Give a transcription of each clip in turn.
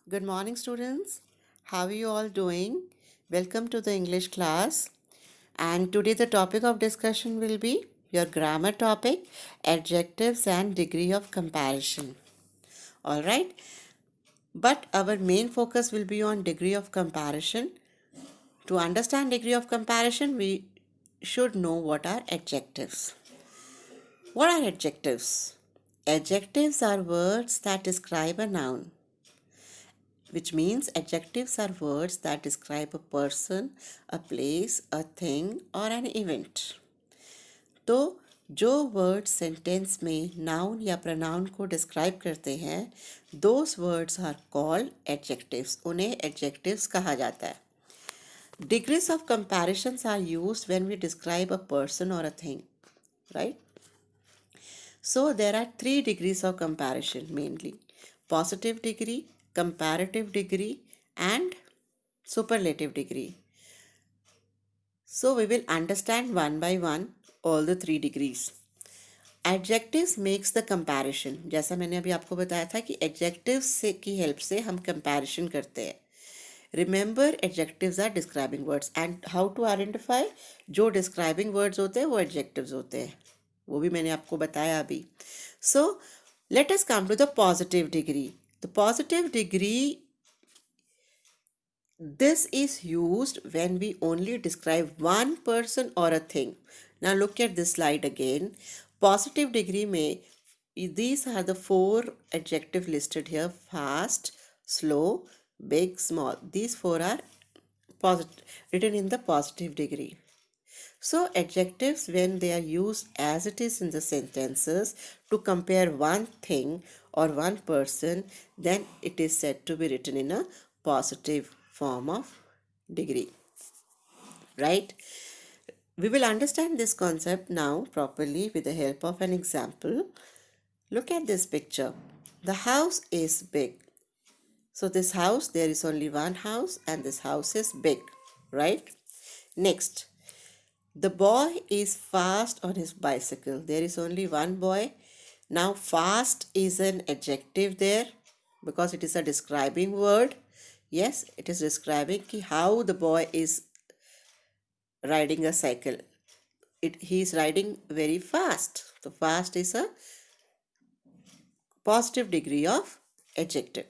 Good morning, students. How are you all doing? Welcome to the English class. And today, the topic of discussion will be your grammar topic, adjectives and degree of comparison. All right. But our main focus will be on degree of comparison. To understand degree of comparison, we should know what are adjectives. What are adjectives? Adjectives are words that describe a noun, which means adjectives are words that describe a person, a place, a thing, or an event. तो जो word sentence में noun या pronoun को describe करते हैं those words are called adjectives. उन्हें adjectives कहा जाता है. Degrees of comparisons are used when we describe a person or a thing, right? So there are 3 degrees of comparison mainly: positive degree, comparative degree, and superlative degree. So we will understand one by one all the 3 degrees. Adjectives makes the comparison. जैसा मैंने अभी आपको बताया था कि adjectives से की help से हम comparison करते हैं. Remember, adjectives are describing words and how to identify जो describing words होते हैं वो adjectives होते हैं. वो भी मैंने आपको बताया अभी. So let us come to the positive degree. The positive degree, this is used when we only describe one person or a thing. Now look at this slide again. Positive degree में these are the 4 adjectives listed here: fast, slow, big, small. These 4 are written in the positive degree. So adjectives, when they are used as it is in the sentences to compare one thing or one person, then it is said to be written in a positive form of degree, right? We will understand this concept now properly with the help of an example. Look at this picture. The house is big. So this house, there is only one house and this house is big, right? Next, the boy is fast on his bicycle. There is only one boy. Now fast is an adjective there because it is a describing word. Yes, it is describing how the boy is riding a cycle. He is riding very fast. So fast is a positive degree of adjective.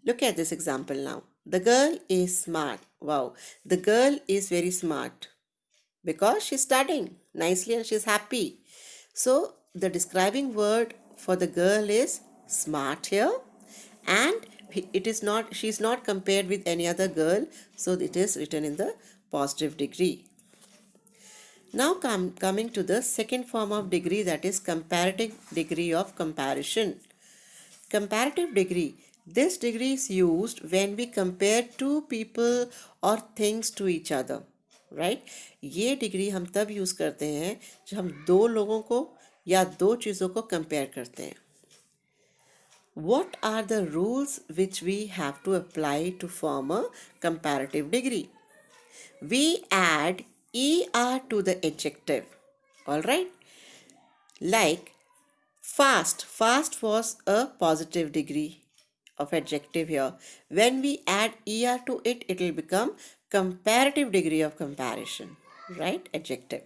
Look at this example now. The girl is smart. Wow, the girl is very smart because she's studying nicely and she's happy. So the describing word for the girl is smart here, and it is not, she's not compared with any other girl, so it is written in the positive degree. Now coming to the second form of degree, that is comparative degree of comparison. Comparative degree. This degree is used when we compare two people or things to each other. Right ये degree हम तब use करते हैं जब हम दो लोगों को या दो चीज़ों को कंपेयर करते हैं. What are the rules which we have to apply to form a comparative degree? We add er to the adjective. All right. Like fast. Fast was a positive degree of adjective here. When we add er to it, it will become comparative degree of comparison, right? Adjective.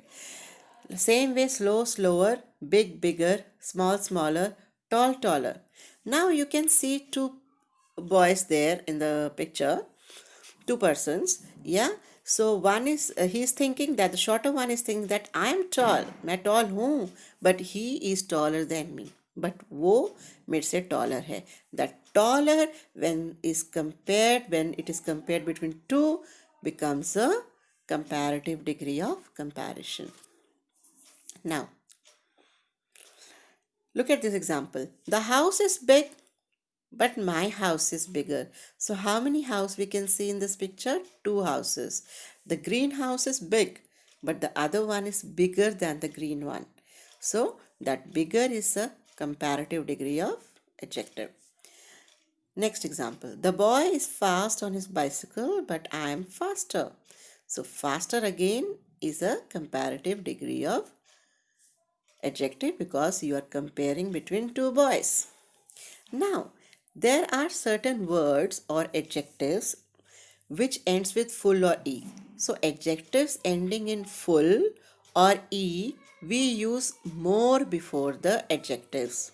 Same way, slow, slower, big, bigger, small, smaller, tall, taller. Now you can see two boys there in the picture, two persons. Yeah. So one is he's thinking that the shorter one is thinking that I am tall. मैं tall हूँ, but he is taller than me. But वो मेरे से taller है. That taller when it is compared between two becomes a comparative degree of comparison. Now, look at this example. The house is big, but my house is bigger. So how many houses we can see in this picture? 2 houses. The green house is big, but the other one is bigger than the green one. So that bigger is a comparative degree of adjective. Next example. The boy is fast on his bicycle, but I am faster. So faster again is a comparative degree of adjective because you are comparing between two boys. Now, There are certain words or adjectives which ends with full or e. So adjectives ending in full or e, we use more before the adjectives,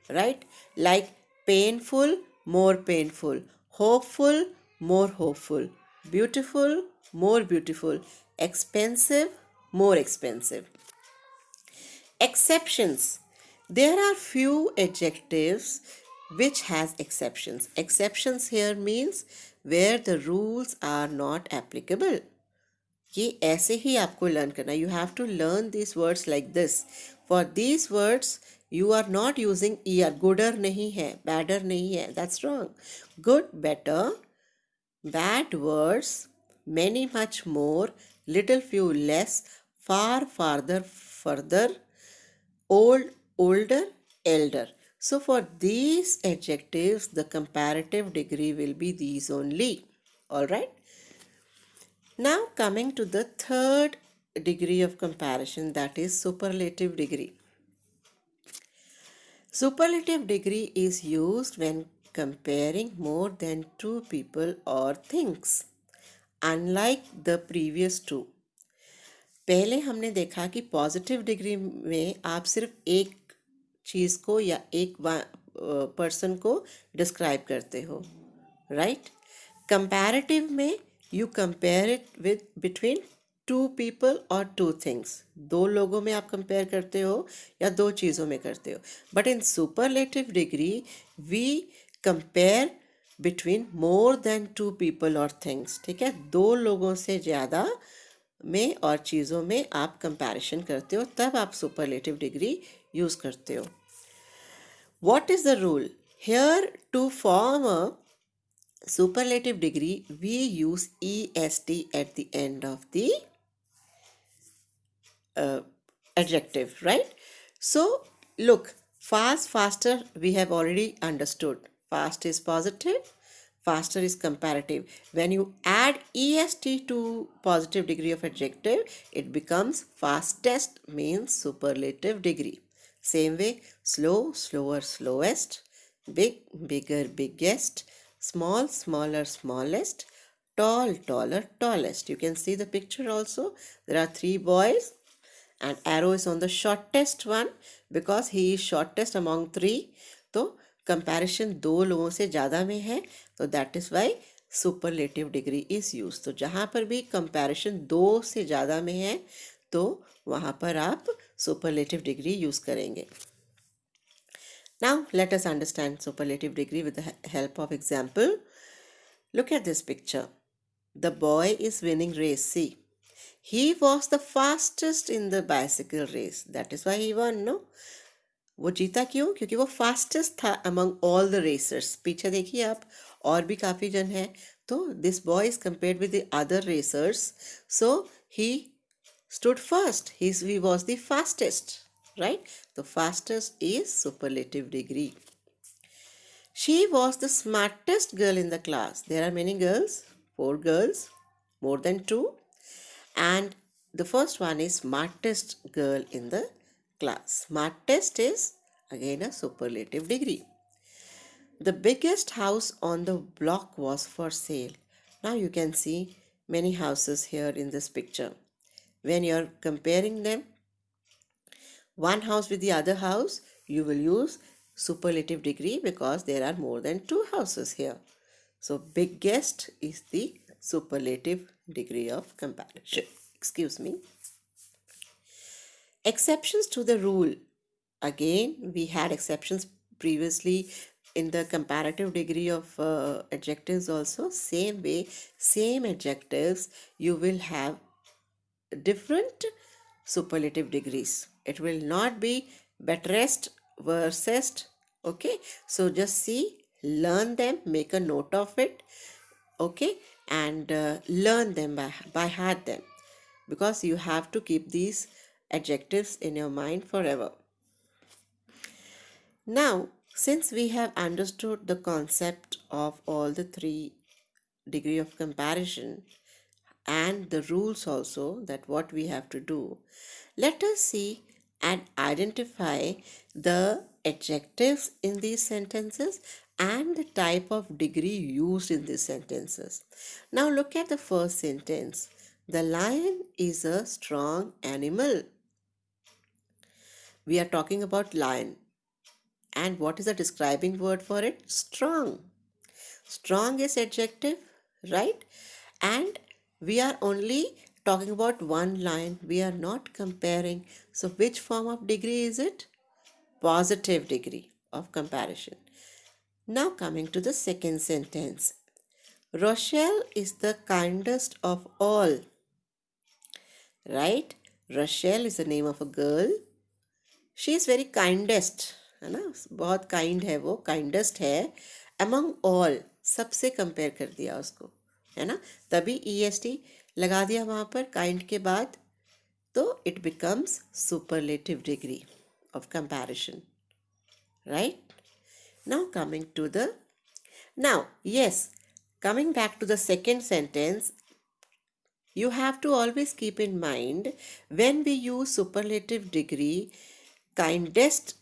right? Like painful, more painful, hopeful, more hopeful, beautiful, more beautiful, expensive, more expensive. Exceptions. There are few adjectives which has exceptions. Exceptions here means where the rules are not applicable. ये ऐसे ही आपको learn करना. You have to learn these words like this. For these words, you are not using er. Gooder नहीं है, badder नहीं है. That's wrong. Good, better, bad words, many, much more, little, few, less, far, farther, further, old, older, elder. So for these adjectives, the comparative degree will be these only. All right. Now coming to the third degree of comparison, that is superlative degree. Superlative degree is used when comparing more than two people or things. Unlike the previous two. पहले हमने देखा कि positive degree में आप सिर्फ एक चीज़ को या एक पर्सन को डिस्क्राइब करते हो, राइट? कंपैरेटिव में you compare it with between two people और टू थिंग्स. दो लोगों में आप कंपेयर करते हो या दो चीज़ों में करते हो. But in superlative degree we compare between more than two people और थिंग्स. ठीक है, दो लोगों से ज़्यादा में और चीज़ों में आप कंपैरिजन करते हो, तब आप सुपरलेटिव डिग्री यूज़ करते हो. What is the rule here? To form a superlative degree, we use est at the end of the adjective, right? So look, fast, faster, we have already understood. Fast is positive, faster is comparative. When you add est to positive degree of adjective, it becomes fastest, means superlative degree. Same way, slow, slower, slowest, big, bigger, biggest, small, smaller, smallest, tall, taller, tallest. You can see the picture also. There are three boys and arrow is on the shortest one because he is shortest among three. तो comparison दो लोगों से ज़्यादा में है, तो that is why superlative degree is use. तो जहाँ पर भी कंपैरिजन दो से ज़्यादा में है तो वहाँ पर आप सुपरलेटिव डिग्री यूज़ करेंगे. Now let us understand superlative degree with the help of example. Look at this picture. The boy is winning race. See, he was the fastest in the bicycle race. That is why he won, no? वो जीता क्यों? क्योंकि वो fastest था among all the racers. पीछे देखिए आप, और भी काफ़ी जन हैं. तो this boy is compared with the other racers. So he stood first. He was the fastest, right? The fastest is superlative degree. She was the smartest girl in the class. There are many girls, 4 girls, more than 2. And the first one is smartest girl in the class. Smartest is again a superlative degree. The biggest house on the block was for sale. Now you can see many houses here in this picture. When you are comparing them, one house with the other house, you will use superlative degree because there are more than 2 houses here. So biggest is the superlative degree of comparison. Excuse me. Exceptions to the rule. Again, we had exceptions previously in the comparative degree of adjectives also. Same way, same adjectives, you will have different superlative degrees. It will not be betterest, worstest. Okay, so just see, learn them, make a note of it. Okay, and learn them by heart them, because you have to keep these adjectives in your mind forever. Now, since we have understood the concept of all the 3 degree of comparison and the rules also, that what we have to do, let us see and identify the adjectives in these sentences and the type of degree used in these sentences. Now look at the first sentence. The lion is a strong animal. We are talking about lion. And what is the describing word for it? Strong. Strong is adjective, right? And we are only talking about one line. We are not comparing. So which form of degree is it? Positive degree of comparison. Now coming to the second sentence. Rochelle is the kindest of all. Right? Rochelle is the name of a girl. She is very kindest, है ना, बहुत kind है वो, kindest है among all, सबसे compare कर दिया उसको, है ना, तभी EST लगा दिया वहाँ पर काइंड के बाद, तो it becomes superlative degree of comparison, right. Now coming to the, now yes, coming back to the second sentence, you have to always keep in mind when we use superlative degree, kindest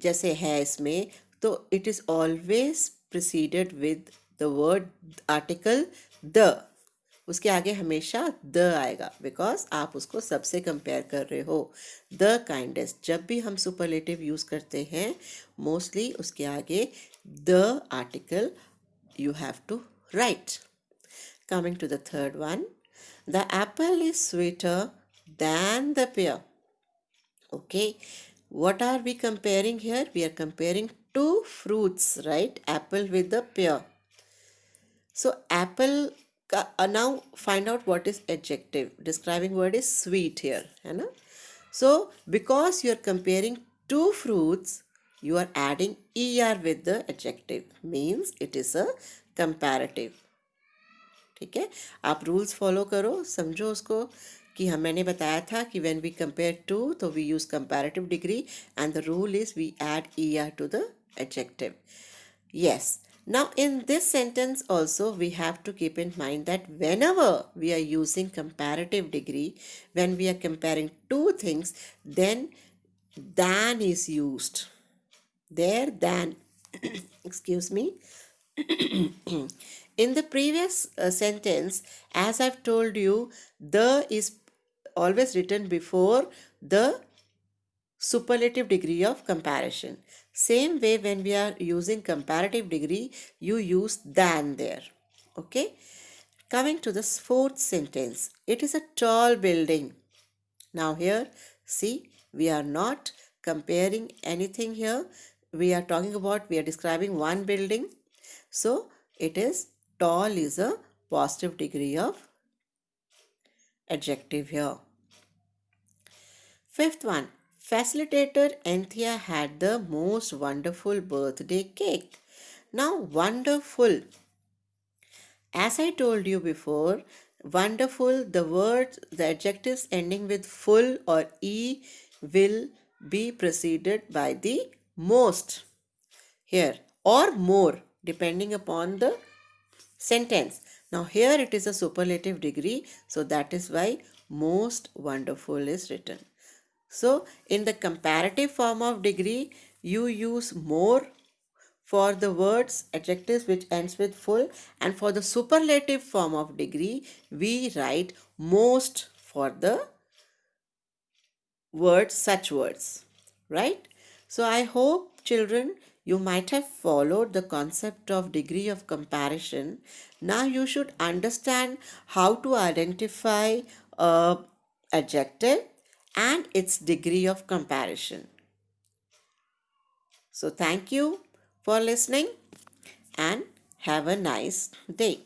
जैसे है इसमें, तो it is always preceded with the word article the, उसके आगे हमेशा the आएगा, because आप उसको सबसे कंपेयर कर रहे हो. द काइंडेस्ट, जब भी हम सुपरलेटिव यूज़ करते हैं मोस्टली उसके आगे the article you have to write. Coming to the third one, the apple is sweeter than the pear. Okay, what are we comparing here? We are comparing two fruits, right? Apple with the pear. So apple, now find out what is adjective. Describing word is sweet here, है ना? So because you are comparing two fruits, you are adding er with the adjective, means it is a comparative. ठीक है, आप rules follow करो, समझो उसको कि हम, मैंने बताया था कि व्हेन वी कंपेयर टू तो we use comparative degree and the rule is we add er to the adjective. Yes. Now in this sentence also we have to keep in mind that whenever we are using comparative degree, when we are comparing two things, then than is used. There than excuse me. In the previous sentence, as I've told you, the is always written before the superlative degree of comparison. Same way, when we are using comparative degree, you use than there. Okay. Coming to the fourth sentence, it is a tall building. Now here, see, we are not comparing anything here. We are talking about, we are describing one building. So it is tall is a positive degree of adjective here. Fifth one, facilitator Anthea had the most wonderful birthday cake. Now wonderful, as I told you before, wonderful, the words, the adjectives ending with full or e will be preceded by the most here or more, depending upon the sentence. Now here it is a superlative degree, so that is why most wonderful is written. So in the comparative form of degree, you use more for the words, adjectives which ends with full, and for the superlative form of degree, we write most for the words, such words, right? So I hope, children, you might have followed the concept of degree of comparison. Now you should understand how to identify a adjective and its degree of comparison. So thank you for listening and have a nice day.